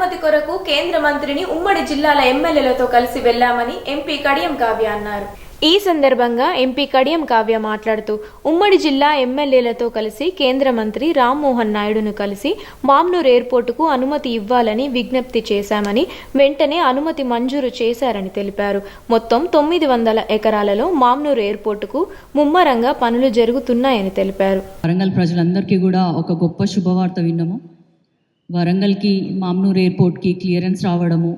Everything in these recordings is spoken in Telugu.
అనుమతి కొరకు కేంద్ర మంత్రిని ఉమ్మడి జిల్లాల ఎమ్మెల్యేలతో కలిసి వెళ్లామని ఎంపీ కడియం కావ్య అన్నారు. ఈ సందర్భంగా ఎంపీ కడియం కావ్య మాట్లాడుతూ ఉమ్మడి జిల్లా ఎమ్మెల్యేలతో కలిసి కేంద్ర మంత్రి రామ్మోహన్ నాయుడును కలిసి మామ్నూర్ ఎయిర్పోర్టుకు అనుమతి ఇవ్వాలని విజ్ఞప్తి చేశామని, వెంటనే అనుమతి మంజూరు చేశారని తెలిపారు. మొత్తం 900 ఎకరాలలో మామ్నూర్ ఎయిర్పోర్టుకు ముమ్మరంగా పనులు జరుగుతున్నాయని తెలిపారు. వరంగల్ ప్రజలందరికీ కూడా ఒక గొప్ప శుభవార్త విన్నాము. వరంగల్కి మామ్నూర్ ఎయిర్పోర్ట్కి క్లియరెన్స్ రావడము,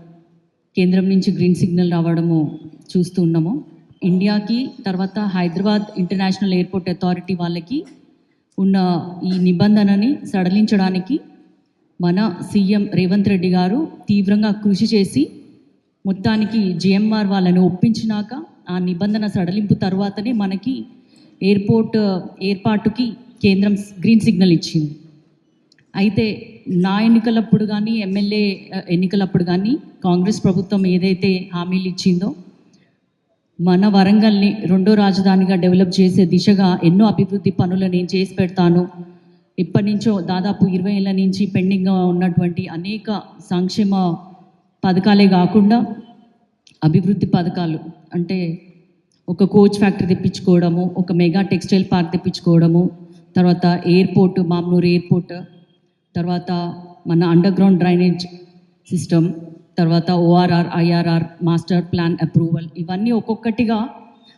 కేంద్రం నుంచి గ్రీన్ సిగ్నల్ రావడము చూస్తూ ఉన్నాము. ఇండియాకి తర్వాత హైదరాబాద్ ఇంటర్నేషనల్ ఎయిర్పోర్ట్ అథారిటీ వాళ్ళకి ఉన్న ఈ నిబంధనని సడలించడానికి మన సీఎం రేవంత్ రెడ్డి గారు తీవ్రంగా కృషి చేసి మొత్తానికి జిఎంఆర్ వాళ్ళని ఒప్పించినాక ఆ నిబంధన సడలింపు తర్వాతనే మనకి ఎయిర్పోర్ట్ ఏర్పాటుకి కేంద్రం గ్రీన్ సిగ్నల్ ఇచ్చింది. అయితే నా ఎన్నికలప్పుడు కానీ ఎమ్మెల్యే ఎన్నికలప్పుడు కానీ కాంగ్రెస్ ప్రభుత్వం ఏదైతే హామీలు ఇచ్చిందో మన వరంగల్ని రెండో రాజధానిగా డెవలప్ చేసే దిశగా ఎన్నో అభివృద్ధి పనులు నేను చేసి పెడతాను, ఇప్పటి నుంచో దాదాపు 20 ఏళ్ళ నుంచి పెండింగ్గా ఉన్నటువంటి అనేక సంక్షేమ పథకాలే కాకుండా అభివృద్ధి పథకాలు అంటే ఒక కోచ్ ఫ్యాక్టరీ తెప్పించుకోవడము, ఒక మెగా టెక్స్టైల్ పార్క్ తెప్పించుకోవడము, తర్వాత ఎయిర్పోర్ట్ మామ్నూర్ ఎయిర్పోర్ట్, తర్వాత మన అండర్ గ్రౌండ్ డ్రైనేజ్ సిస్టమ్, తర్వాత ORR IRR master plan approval, ఇవన్నీ ఒక్కొక్కటిగా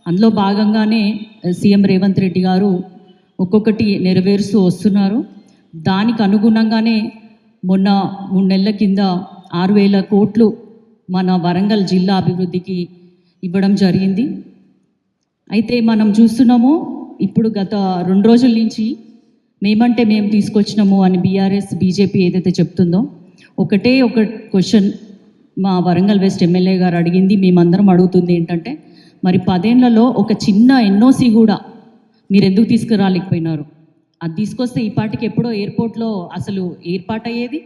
అందులో భాగంగానే సీఎం రేవంత్ రెడ్డి గారు ఒక్కొక్కటి నెరవేరుస్తూ వస్తున్నారు. దానికి అనుగుణంగానే మొన్న 3 నెలల కింద 6,000 కోట్లు మన వరంగల్ జిల్లా అభివృద్ధికి ఇవ్వడం జరిగింది. అయితే మనం చూస్తున్నాము ఇప్పుడు గత 2 రోజుల నుంచి మేమంటే మేము తీసుకొచ్చినాము అని బీఆర్ఎస్ బీజేపీ ఏదైతే చెప్తుందో ఒక క్వశ్చన్ మా వరంగల్ వెస్ట్ ఎమ్మెల్యే గారు అడిగింది, మేమందరం అడుగుతుంది ఏంటంటే మరి 10 ఏళ్లలో ఒక చిన్న ఎన్ఓసి కూడా మీరు ఎందుకు తీసుకురాలేకపోయినారు? అది తీసుకొస్తే ఈ పాటికి ఎప్పుడో ఎయిర్పోర్ట్లో అసలు ఏర్పాటయ్యేది,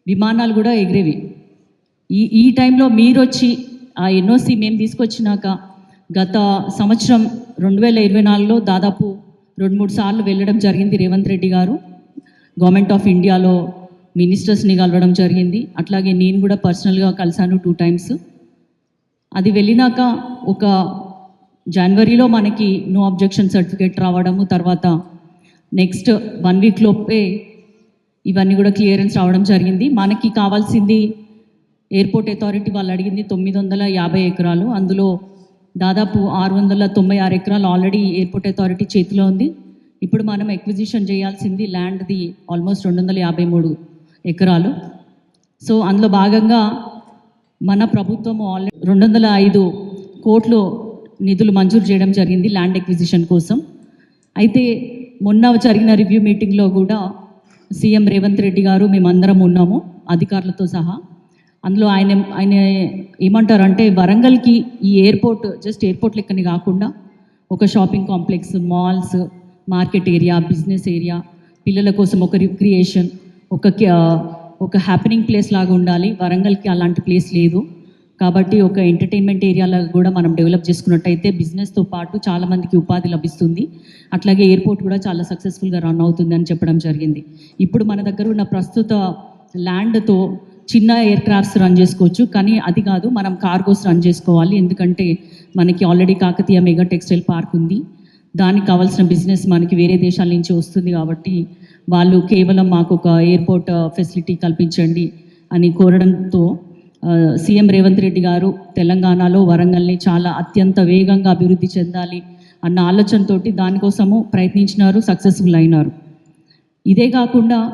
విమానాలు కూడా ఎగిరేవి. ఈ టైంలో మీరు వచ్చి ఆ ఎన్ఓసి మేము తీసుకొచ్చినాక గత సంవత్సరం 2024లో దాదాపు 2-3 సార్లు వెళ్ళడం జరిగింది. రేవంత్ రెడ్డి గారు గవర్నమెంట్ ఆఫ్ ఇండియాలో మినిస్టర్స్ని కలవడం జరిగింది. అట్లాగే నేను కూడా పర్సనల్గా కలిశాను 2 టైమ్స్. అది వెళ్ళినాక ఒక జనవరిలో మనకి నో అబ్జెక్షన్ సర్టిఫికేట్ రావడము, తర్వాత నెక్స్ట్ 1 వీక్ లోపే ఇవన్నీ కూడా క్లియరెన్స్ రావడం జరిగింది. మనకి కావాల్సింది ఎయిర్పోర్ట్ అథారిటీ వాళ్ళు అడిగింది 950 ఎకరాలు, అందులో దాదాపు 696 ఎకరాలు ఆల్రెడీ ఎయిర్పోర్ట్ అథారిటీ చేతిలో ఉంది. ఇప్పుడు మనం ఎక్విజిషన్ చేయాల్సింది ల్యాండ్ది ఆల్మోస్ట్ 253 ఎకరాలు. సో అందులో భాగంగా మన ప్రభుత్వం ఆల్రెడీ 205 కోట్లు నిధులు మంజూరు చేయడం జరిగింది ల్యాండ్ ఎక్విజిషన్ కోసం. అయితే మొన్న జరిగిన రివ్యూ మీటింగ్లో కూడా సీఎం రేవంత్ రెడ్డి గారు మేమందరం ఉన్నాము అధికారులతో సహా. అందులో ఆయన ఏమంటారంటే వరంగల్కి ఈ ఎయిర్పోర్ట్ జస్ట్ ఎయిర్పోర్ట్ లెక్కని కాకుండా ఒక shopping complex, malls, market area, business area, పిల్లల కోసం ఒక రిక్రియేషన్, ఒక హ్యాపెనింగ్ ప్లేస్ లాగా ఉండాలి. వరంగల్కి అలాంటి ప్లేస్ లేదు కాబట్టి ఒక ఎంటర్టైన్మెంట్ ఏరియాలో కూడా మనం డెవలప్ చేసుకున్నట్టయితే బిజినెస్తో పాటు చాలామందికి ఉపాధి లభిస్తుంది. అట్లాగే ఎయిర్పోర్ట్ కూడా చాలా సక్సెస్ఫుల్గా రన్ అవుతుంది అని చెప్పడం జరిగింది. ఇప్పుడు మన దగ్గర ఉన్న ప్రస్తుత ల్యాండ్తో చిన్న ఎయిర్ క్రాఫ్ట్స్ రన్ చేసుకోవచ్చు, కానీ అది కాదు, మనం కార్గోస్ రన్ చేసుకోవాలి. ఎందుకంటే మనకి already Kakatiya mega textile park ఉంది, దానికి కావాల్సిన బిజినెస్ మనకి వేరే దేశాల నుంచి వస్తుంది కాబట్టి వాళ్ళు కేవలం మాకు ఒక ఎయిర్పోర్ట్ ఫెసిలిటీ కల్పించండి అని కోరడంతో సీఎం రేవంత్ రెడ్డి గారు తెలంగాణలో వరంగల్ని చాలా అత్యంత వేగంగా అభివృద్ధి చెందాలి అన్న ఆలోచనతోటి దానికోసము ప్రయత్నించినారు, సక్సెస్ఫుల్ అయినారు. ఇదే కాకుండా